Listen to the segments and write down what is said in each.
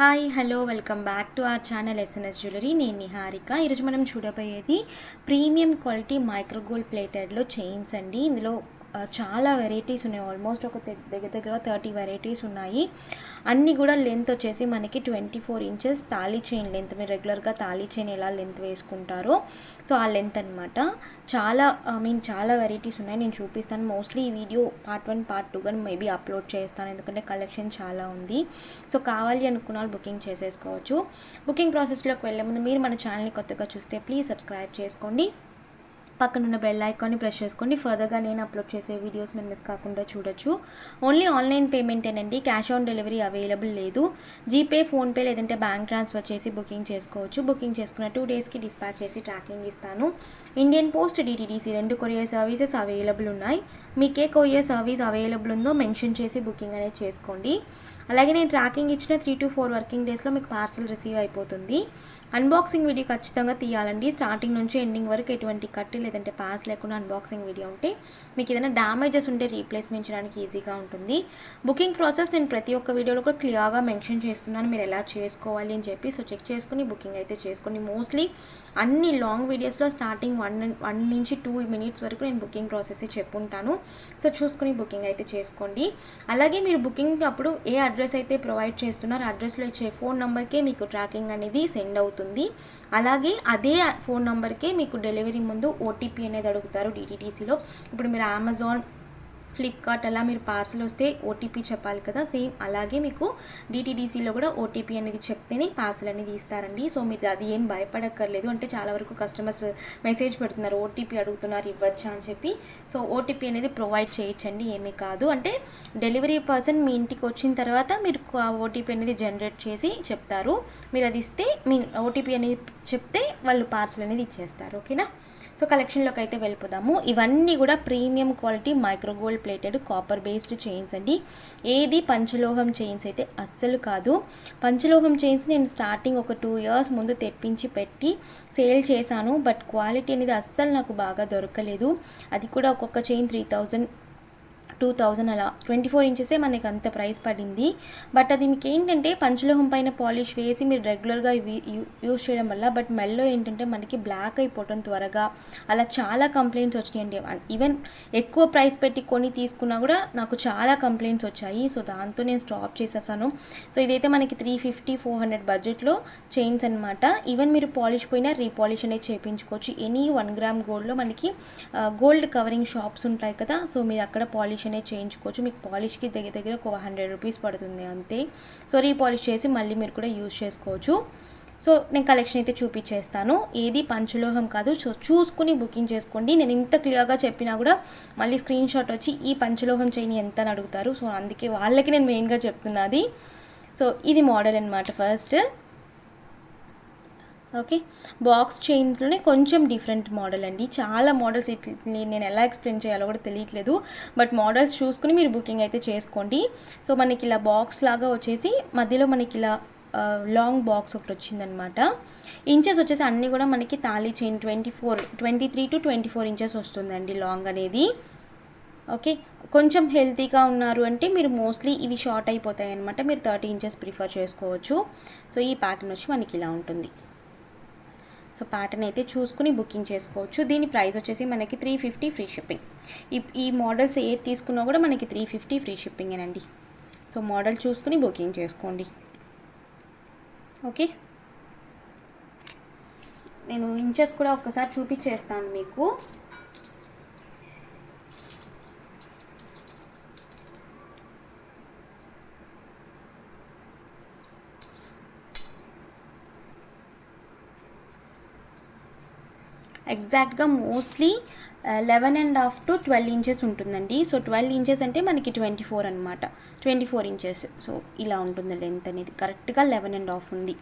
Hi hello welcome back to our channel SNS jewellery. నేను నిహారిక. ఈరోజు మనం చూడబోయేది ప్రీమియం క్వాలిటీ మైక్రోగోల్డ్ ప్లేటెడ్లో చైన్స్ అండి. ఇందులో చాలా వెరైటీస్ ఉన్నాయి. ఆల్మోస్ట్ ఒక దగ్గర 30 వెరైటీస్ ఉన్నాయి. అన్నీ కూడా లెంత్ వచ్చేసి మనకి 24 ఇంచెస్ తాళీ చైన్ లెంత్. మీరు రెగ్యులర్గా తాళీ చైన్ ఎలా లెంత్ వేసుకుంటారో సో ఆ లెంత్ అనమాట. చాలా వెరైటీస్ ఉన్నాయి, నేను చూపిస్తాను. మోస్ట్లీ ఈ వీడియో పార్ట్ 1 పార్ట్ 2 కానీ మేబీ అప్లోడ్ చేస్తాను, ఎందుకంటే కలెక్షన్ చాలా ఉంది. సో కావాలి అనుకున్న వాళ్ళు బుకింగ్ చేసేసుకోవచ్చు. బుకింగ్ ప్రాసెస్లోకి వెళ్ళే ముందు మీరు మన ఛానల్ని కొత్తగా చూస్తే ప్లీజ్ సబ్స్క్రైబ్ చేసుకోండి, పక్కనున్న బెల్ ఐకాన్ని ప్రెస్ చేసుకోండి. ఫర్దర్గా నేను అప్లోడ్ చేసే వీడియోస్ మీరు మిస్ కాకుండా చూడొచ్చు. ఓన్లీ ఆన్లైన్ పేమెంటేనండి, క్యాష్ ఆన్ డెలివరీ అవైలబుల్ లేదు. జీపే, ఫోన్పే లేదంటే బ్యాంక్ ట్రాన్స్ఫర్ చేసి బుకింగ్ చేసుకోవచ్చు. బుకింగ్ చేసుకున్న 2 డేస్కి డిస్పాచ్ చేసి ట్రాకింగ్ ఇస్తాను. Indian post, DTDC 2 courier services available ఉన్నాయి. మీకే కొరియర్ సర్వీస్ అవైలబుల్ ఉందో మెన్షన్ చేసి బుకింగ్ అనేది చేసుకోండి. అలాగే నేను ట్రాకింగ్ ఇచ్చిన 3 to 4 వర్కింగ్ డేస్లో మీకు పార్సల్ రిసీవ్ అయిపోతుంది. అన్బాక్సింగ్ వీడియో ఖచ్చితంగా తీయాలండి. స్టార్టింగ్ నుంచి ఎండింగ్ వరకు ఎటువంటి కట్టి లేదంటే పాస్ లేకుండా అన్బాక్సింగ్ వీడియో ఉంటే మీకు ఏదైనా డ్యామేజెస్ ఉంటే రీప్లేస్మెంట్ చేయడానికి ఈజీగా ఉంటుంది. బుకింగ్ ప్రాసెస్ నేను ప్రతి ఒక్క వీడియోలో కూడా క్లియర్గా మెన్షన్ చేస్తున్నాను, మీరు ఎలా చేసుకోవాలి అని చెప్పి. సో చెక్ చేసుకుని బుకింగ్ అయితే చేసుకోండి. మోస్ట్లీ అన్ని లాంగ్ వీడియోస్లో స్టార్టింగ్ 1 నుంచి 2 minutes వరకు నేను బుకింగ్ ప్రాసెస్ చెప్పుంటాను. సో చూసుకుని బుకింగ్ అయితే చేసుకోండి. అలాగే మీరు బుకింగ్ అప్పుడు ఏ అడ్రస్ అయితే ప్రొవైడ్ చేస్తున్నారో అడ్రస్లో ఇచ్చే ఫోన్ నెంబర్కే మీకు ట్రాకింగ్ అనేది సెండ్ అవుతుంది. అలాగే అదే ఫోన్ నెంబర్కే మీకు డెలివరీ ముందు ఓటీపీ అనేది అడుగుతారు డిటీడీసీలో. ఇప్పుడు మీరు అమెజాన్, ఫ్లిప్కార్ట్ అలా మీరు పార్సల్ వస్తే ఓటీపీ చెప్పాలి కదా, సేమ్ అలాగే మీకు డిటీడీసీలో కూడా ఓటీపీ అనేది చెప్తేనే పార్సల్ అనేది ఇస్తారండి. సో మీరు అది ఏం భయపడక్కర్లేదు. అంటే చాలా వరకు కస్టమర్స్ మెసేజ్ పెడుతున్నారు, ఓటీపీ అడుగుతున్నారు, ఇవ్వచ్చా అని చెప్పి. సో ఓటీపీ అనేది ప్రొవైడ్ చేయొచ్చండి, ఏమీ కాదు. అంటే డెలివరీ పర్సన్ మీ ఇంటికి వచ్చిన తర్వాత మీరు ఆ ఓటీపీ అనేది జనరేట్ చేసి చెప్తారు. మీరు అది ఇస్తే మీ ఓటీపీ అనేది చెప్తే వాళ్ళు పార్సల్ అనేది ఇచ్చేస్తారు. ఓకేనా? సో కలెక్షన్లోకి అయితే వెళ్ళిపోదాము. ఇవన్నీ కూడా premium quality micro gold plated copper based chains అండి. ఏది పంచలోహం చైన్స్ అయితే అస్సలు కాదు. పంచలోహం చైన్స్ నేను స్టార్టింగ్ ఒక 2 years ముందు తెప్పించి పెట్టి సేల్ చేశాను, బట్ క్వాలిటీ అనేది అస్సలు నాకు బాగా దొరకలేదు. అది కూడా ఒక్కొక్క చైన్ 3000 2000 అలా 24 ఇంచెసే మనకి అంత ప్రైస్ పడింది. బట్ అది మీకు ఏంటంటే పంచలోహం పైన పాలిష్ వేసి మీరు రెగ్యులర్గా యూజ్ చేయడం వల్ల బట్ మెల్లో ఏంటంటే మనకి బ్లాక్ అయిపోవడం త్వరగా, అలా చాలా కంప్లైంట్స్ వచ్చినాయండి. ఈవెన్ ఎక్కువ ప్రైస్ పెట్టి కొని తీసుకున్నా కూడా నాకు చాలా కంప్లైంట్స్ వచ్చాయి. సో దాంతో నేను స్టాప్ చేసేసాను. సో ఇదైతే మనకి 350-400 బడ్జెట్లో చైన్స్ అనమాట. ఈవెన్ మీరు పాలిష్ పోయినా రీపాలిష్ అనేది చేయించుకోవచ్చు. ఎనీ 1 gram గోల్డ్లో మనకి గోల్డ్ కవరింగ్ షాప్స్ ఉంటాయి కదా, సో మీరు అక్కడ పాలిష్ అనేది చేయించుకోవచ్చు. మీకు పాలిష్కి దగ్గర ఒక 100 రూపీస్ పడుతుంది అంతే. సో రీపాలిష్ చేసి మళ్ళీ మీరు కూడా యూజ్ చేసుకోవచ్చు. సో నేను కలెక్షన్ అయితే చూపించేస్తాను. ఏది పంచలోహం కాదు. సో చూసుకుని బుకింగ్ చేసుకోండి. నేను ఇంత క్లియర్గా చెప్పినా కూడా మళ్ళీ స్క్రీన్ షాట్ వచ్చి ఈ పంచలోహం చైన్ ఎంత అని అడుగుతారు. సో అందుకే వాళ్ళకి నేను మెయిన్గా చెప్తున్నది. సో ఇది మోడల్ అనమాట ఫస్ట్. ఓకే, బాక్స్ చైన్స్లోనే కొంచెం డిఫరెంట్ మోడల్ అండి. చాలా మోడల్స్ నేను ఎలా ఎక్స్ప్లెయిన్ చేయాలో కూడా తెలియట్లేదు, బట్ మోడల్స్ చూసుకుని మీరు బుకింగ్ అయితే చేసుకోండి. సో మనకి ఇలా బాక్స్ లాగా వచ్చేసి మధ్యలో మనకి ఇలా లాంగ్ బాక్స్ ఒకటి వచ్చిందనమాట. ఇంచెస్ వచ్చేసి అన్నీ కూడా మనకి తాళీ చైన్ 23 to 24 ఇంచెస్ వస్తుందండి లాంగ్ అనేది. ఓకే, కొంచెం హెల్తీగా ఉన్నారు అంటే మీరు మోస్ట్లీ ఇవి షార్ట్ అయిపోతాయి అనమాట. మీరు 30 ఇంచెస్ ప్రిఫర్ చేసుకోవచ్చు. సో ఈ ప్యాటర్న్ వచ్చి మనకి ఇలా ఉంటుంది. సో ప్యాటర్న్ అయితే చూసుకుని బుకింగ్ చేసుకోవచ్చు. దీని ప్రైస్ వచ్చేసి మనకి 350 ఫ్రీ షిప్పింగ్. ఈ మోడల్స్ ఏది తీసుకున్నా కూడా మనకి 350 ఫ్రీ షిప్పింగేనండి. సో మోడల్ చూసుకుని బుకింగ్ చేసుకోండి. ఓకే, నేను ఇంచెస్ కూడా ఒక్కసారి చూపించేస్తాను మీకు. ఎగ్జాక్ట్గా మోస్ట్లీ 11.5 to 12 ఇంచెస్ ఉంటుందండి. సో 12 ఇంచెస్ అంటే మనకి 24 అనమాట. 24 ఇంచెస్. సో ఇలా ఉంటుంది లెంత్ అనేది. కరెక్ట్గా 11.5 ఉంది.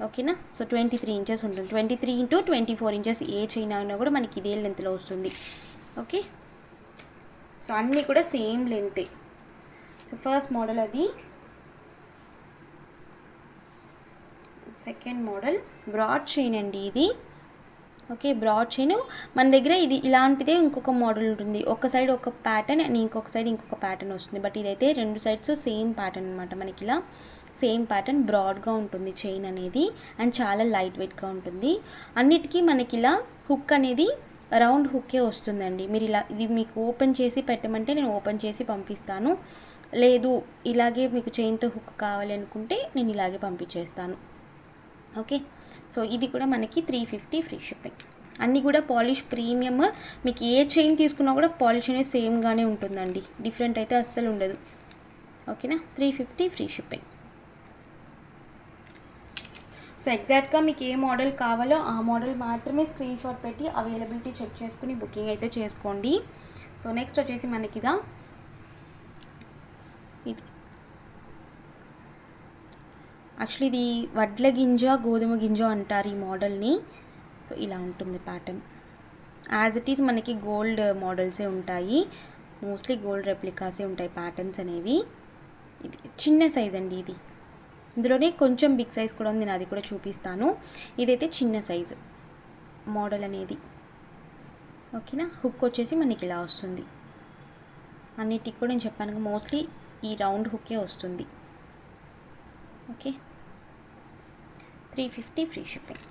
ఓకేనా? సో 23 ఇంచెస్ ఉంటుంది. 23 into 24 ఇంచెస్ ఏ చైన్ అయినా కూడా మనకి ఇదే లెంత్లో వస్తుంది. ఓకే, సో అన్నీ కూడా సేమ్ లెంతే. సో ఫస్ట్ మోడల్ అది. సెకండ్ మోడల్ బ్రాడ్ చైన్ అండి ఇది. ఓకే, బ్రాడ్ చైన్ మన దగ్గర ఇది ఇలాంటిదే ఇంకొక మోడల్ ఉంటుంది. ఒక సైడ్ ఒక ప్యాటర్న్ అండ్ ఇంకొక సైడ్ ఇంకొక ప్యాటర్న్ వస్తుంది. బట్ ఇదైతే 2 sides సేమ్ ప్యాటర్న్ అనమాట. మనకి ఇలా సేమ్ ప్యాటర్న్ బ్రాడ్గా ఉంటుంది చైన్ అనేది అండ్ చాలా లైట్ వెయిట్గా ఉంటుంది. అన్నిటికీ మనకి ఇలా హుక్ అనేది రౌండ్ హుక్కే వస్తుందండి. మీరు ఇలా ఇది మీకు ఓపెన్ చేసి పెట్టమంటే నేను ఓపెన్ చేసి పంపిస్తాను, లేదు ఇలాగే మీకు చైన్తో హుక్ కావాలి అనుకుంటే నేను ఇలాగే పంపించేస్తాను. ఓకే, సో ఇది కూడా మనకి 350 ఫ్రీ షిప్పింగ్. అన్నీ కూడా పాలిష్ ప్రీమియం. మీకు ఏ చైన్ తీసుకున్నా కూడా పాలిష్ అనేది సేమ్గానే ఉంటుందండి, డిఫరెంట్ అయితే అస్సలు ఉండదు. ఓకేనా, 350 ఫ్రీ షిప్పింగ్. సో ఎగ్జాక్ట్గా మీకు ఏ మోడల్ కావాలో ఆ మోడల్ మాత్రమే స్క్రీన్ షాట్ పెట్టి అవైలబిలిటీ చెక్ చేసుకుని బుకింగ్ అయితే చేసుకోండి. సో నెక్స్ట్ వచ్చేసి మనకి ఇది యాక్చువల్లీ ఇది వడ్ల గింజ గోధుమ గింజ అంటారు ఈ మోడల్ని. సో ఇలా ఉంటుంది ప్యాటర్న్. యాజ్ ఇట్ ఈస్ మనకి గోల్డ్ మోడల్సే ఉంటాయి, మోస్ట్లీ గోల్డ్ రెప్లికాసే ఉంటాయి ప్యాటర్న్స్ అనేవి. ఇది చిన్న సైజ్ అండి, ఇది ఇందులోనే కొంచెం బిగ్ సైజ్ కూడా ఉంది, నేను అది కూడా చూపిస్తాను. ఇదైతే చిన్న సైజు మోడల్ అనేది. ఓకేనా, హుక్ వచ్చేసి మనకి ఇలా వస్తుంది. అన్నిటికి కూడా నేను చెప్పాను మోస్ట్లీ ఈ రౌండ్ హుక్కే వస్తుంది. Okay, 350 free shipping.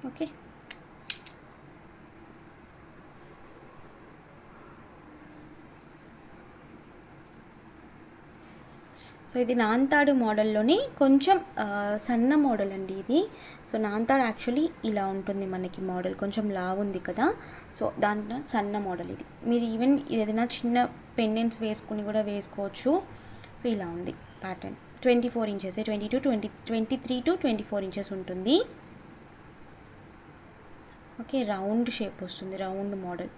Okay, so ఇది నాంతాడు మోడల్లోనే కొంచెం సన్న మోడల్ అండి ఇది. సో నాంతాడు యాక్చువల్లీ ఇలా ఉంటుంది మనకి మోడల్, కొంచెం లావు ఉంది కదా, సో దాంట్లో సన్న మోడల్ ఇది. మీరు ఈవెన్ ఏదైనా చిన్న పెండెంట్స్ వేసుకుని కూడా వేసుకోవచ్చు. సో ఇలా ఉంది ప్యాటర్న్. 24 ఇంచెస్, 23 to 24 ఇంచెస్ ఉంటుంది. ఓకే, రౌండ్ షేప్ వస్తుంది, రౌండ్ మోడల్.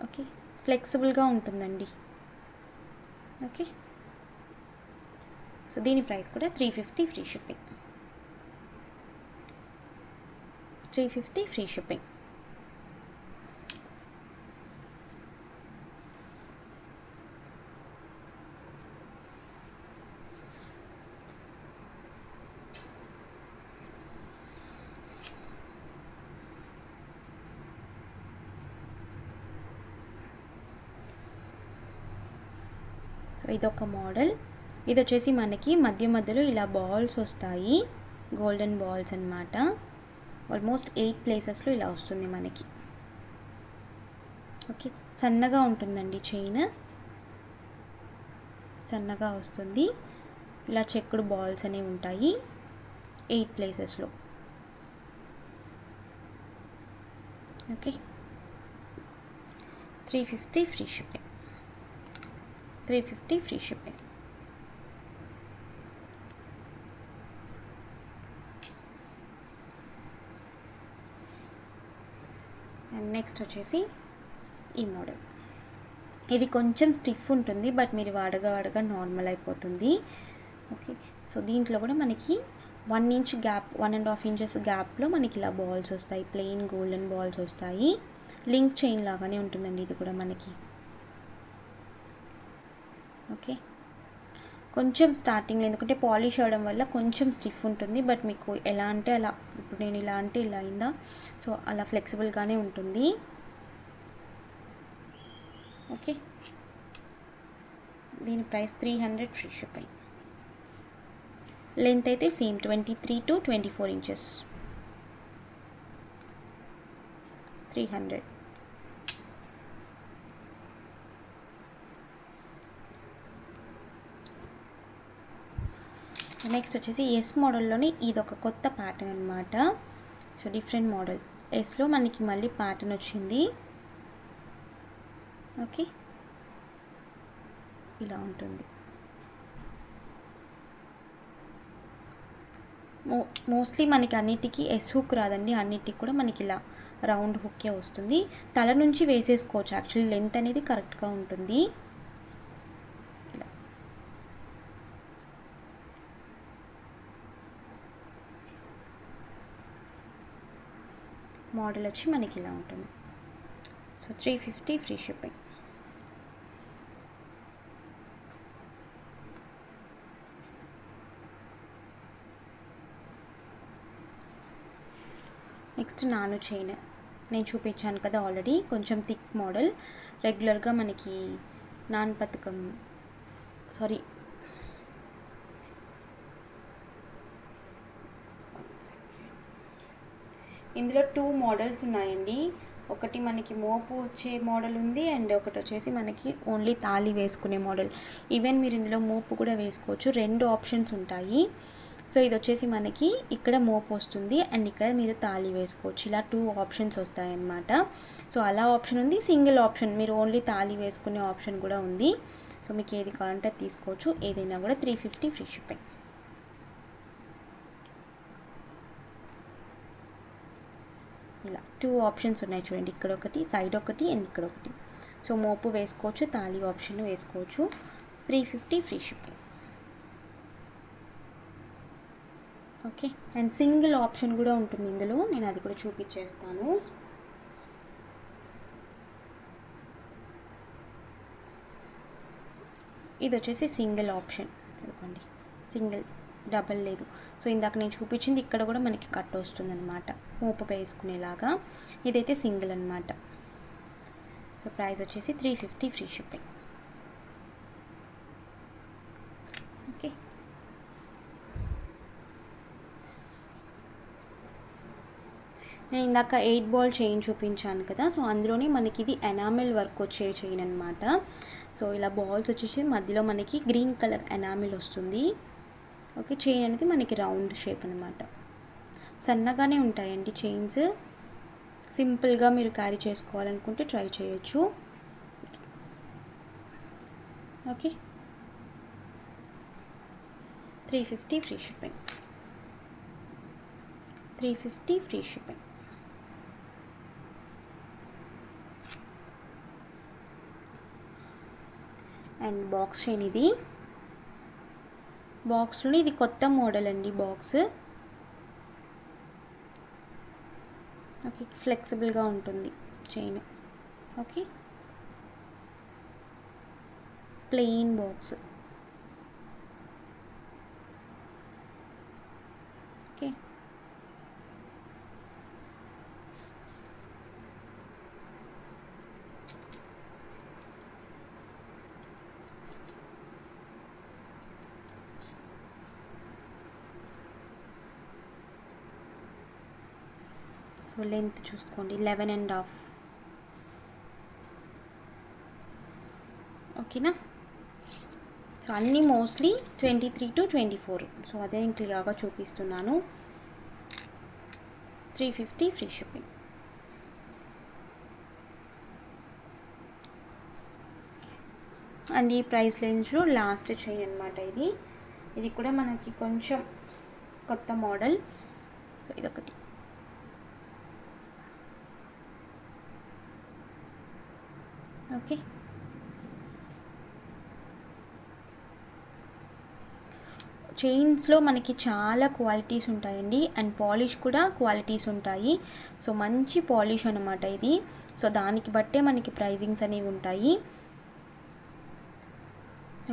ఓకే, ఫ్లెక్సిబుల్గా ఉంటుందండి. ఓకే, సో దీని ప్రైస్ కూడా 350 free shipping. 350 free shipping. So ఇదొక మోడల్. ఇది వచ్చేసి మనకి మధ్య మధ్యలో ఇలా బాల్స్ వస్తాయి, గోల్డెన్ బాల్స్ అన్నమాట. ఆల్మోస్ట్ 8 ప్లేసెస్లో ఇలా వస్తుంది మనకి. ఓకే, సన్నగా ఉంటుందండి చైన్, సన్నగా వస్తుంది. ఇలా చెక్కుడు బాల్స్ అనేవి ఉంటాయి 8 ప్లేసెస్లో. Okay, 350 free shipping. 350 free shipping. And next వచ్చేసి ఈ మోడల్. ఇది కొంచెం స్టిఫ్ ఉంటుంది, బట్ మీరు వాడగా నార్మల్ అయిపోతుంది. ఓకే, సో దీంట్లో కూడా మనకి 1 ఇంచ్ గ్యాప్, 1.5 ఇంచెస్ గ్యాప్లో మనకి ఇలా బాల్స్ వస్తాయి, ప్లెయిన్ గోల్డెన్ బాల్స్ వస్తాయి. లింక్ చైన్ లాగానే ఉంటుందండి ఇది కూడా మనకి. ఓకే, కొంచెం స్టార్టింగ్లో ఎందుకంటే పాలిష్ అవ్వడం వల్ల కొంచెం స్టిఫ్ ఉంటుంది, బట్ మీకు ఎలా అంటే అలా, ఇప్పుడు నేను ఇలా అంటే ఇలా అయిందా, సో అలా ఫ్లెక్సిబుల్గానే ఉంటుంది. ఓకే, దీని ప్రైస్ 300 ఫ్రీ షిప్పింగ్. లెంత్ అయితే same 23 to 24 inches, 300. So next వచ్చేసి ఎస్ మోడల్లోనే ఇది ఒక కొత్త ప్యాటర్న్ అనమాట. సో డిఫరెంట్ మోడల్, ఎస్లో మనకి మళ్ళీ ప్యాటర్న్ వచ్చింది. ఓకే, ఇలా ఉంటుంది. మోస్ట్లీ మనకి అన్నిటికీ ఎస్ హుక్ రాదండి, అన్నిటికీ కూడా మనకి ఇలా రౌండ్ హుక్కే వస్తుంది. తల నుంచి వేసేసుకోవచ్చు, యాక్చువల్లీ లెంత్ అనేది కరెక్ట్గా ఉంటుంది. ఇలా మోడల్ వచ్చి మనకి ఇలా ఉంటుంది. So 350 free shipping. నెక్స్ట్ నాను చైన్. నేను చూపించాను కదా ఆల్రెడీ, కొంచెం థిక్ మోడల్. రెగ్యులర్గా మనకి నాన్ పథకం సారీ ఇందులో 2 మోడల్స్ ఉన్నాయండి. ఒకటి మనకి మోపు వచ్చే మోడల్ ఉంది, అండ్ ఒకటి వచ్చేసి మనకి ఓన్లీ తాళి వేసుకునే మోడల్. ఈవెన్ మీరు ఇందులో మోపు కూడా వేసుకోవచ్చు, 2 ఆప్షన్స్ ఉంటాయి. సో ఇది వచ్చేసి మనకి ఇక్కడ మోపు వస్తుంది, అండ్ ఇక్కడ మీరు తాళి వేసుకోవచ్చు. ఇలా 2 ఆప్షన్స్ వస్తాయన్నమాట. సో అలా ఆప్షన్ ఉంది, సింగిల్ ఆప్షన్ మీరు ఓన్లీ తాళి వేసుకునే ఆప్షన్ కూడా ఉంది. సో మీకు ఏది కావాలంటే తీసుకోవచ్చు. ఏదైనా కూడా 350 ఫ్రీ షిప్పింగ్. ఇలా 2 ఆప్షన్స్ ఉన్నాయి చూడండి, ఇక్కడ ఒకటి, సైడ్ ఒకటి, అండ్ ఇక్కడ ఒకటి. సో మోపు వేసుకోవచ్చు, తాళి ఆప్షన్ వేసుకోవచ్చు. 350 free shipping. Okay, and single option కూడా ఉంటుంది ఇందులో, నేను అది కూడా చూపించేస్తాను. ఇది వచ్చేసి సింగిల్ ఆప్షన్, చూడండి సింగిల్, డబల్ లేదు. సో ఇందాక నేను చూపించింది ఇక్కడ కూడా మనకి కట్ వస్తుంది అనమాట, మోపు వేసుకునేలాగా. ఇదైతే సింగిల్ అనమాట. సో ప్రైస్ వచ్చేసి 350 ఫ్రీ షిప్పింగ్. ఓకే, నేను ఇందాక 8 బాల్ చైన్ చూపించాను కదా, సో అందులోనే మనకి ఇది ఎనామిల్ వర్క్ వచ్చే చైన్ అనమాట. సో ఇలా బాల్స్ వచ్చేసి మధ్యలో మనకి గ్రీన్ కలర్ ఎనామిల్ వస్తుంది. ఓకే, చైన్ అనేది మనకి రౌండ్ షేప్ అనమాట. సన్నగానే ఉంటాయండి చైన్స్. సింపుల్గా మీరు క్యారీ చేసుకోవాలనుకుంటే ట్రై చేయొచ్చు. Okay, 350 free shipping. 350 free shipping. And box chain ఇది. బాక్స్లో ఇది కొత్త మోడల్ అండి బాక్స్. ఓకే, ఫ్లెక్సిబుల్గా ఉంటుంది chain. Okay, plain box. Okay, so length చూసుకోండి 11.5. ఓకేనా. సో అన్నీ మోస్ట్లీ 23 to 24. సో అదే నేను క్లియర్గా చూపిస్తున్నాను. 350 ఫ్రీ షిప్పింగ్. అండ్ ఈ ప్రైస్ రేంజ్లో లాస్ట్ చైన్ అనమాట ఇది. ఇది కూడా మనకి కొంచెం కొత్త మోడల్. సో ఇదొకటి. ఓకే, చైన్స్లో మనకి చాలా క్వాలిటీస్ ఉంటాయండి, అండ్ పాలిష్ కూడా క్వాలిటీస్ ఉంటాయి. సో మంచి పాలిష్ అనమాట ఇది. సో దానికి బట్టే మనకి ప్రైజింగ్స్ అనేవి ఉంటాయి.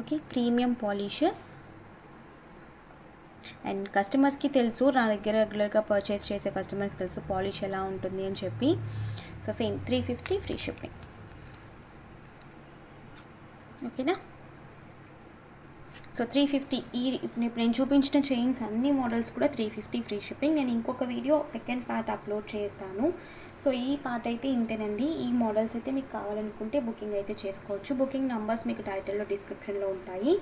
Okay, premium polish. అండ్ కస్టమర్స్కి తెలుసు, నా దగ్గర రెగ్యులర్గా పర్చేస్ చేసే కస్టమర్స్కి తెలుసు పాలిష్ ఎలా ఉంటుంది అని చెప్పి. So same 350 free shipping. ఓకేనా. సో 350. నేను చూపించిన చైన్స్ అన్ని మోడల్స్ కూడా 350 ఫ్రీ షిప్పింగ్. నేను ఇంకొక వీడియో సెకండ్ పార్ట్ అప్లోడ్ చేస్తాను. సో ఈ పార్ట్ అయితే ఇంతేనండి. ఈ మోడల్స్ అయితే మీకు కావాలనుకుంటే బుకింగ్ అయితే చేసుకోవచ్చు. బుకింగ్ నెంబర్స్ మీకు టైటిల్లో డిస్క్రిప్షన్లో ఉంటాయి.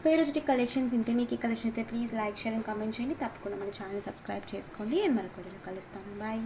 సో ఈరోజు కలెక్షన్స్ ఇంతే. మీకు ఈ కలెక్షన్ అయితే please like, share and comment చేయండి. తప్పకుండా మన ఛానల్ సబ్స్క్రైబ్ చేసుకోండి. అండ్ మరొక వీడియోలో కలుస్తాను. బాయ్.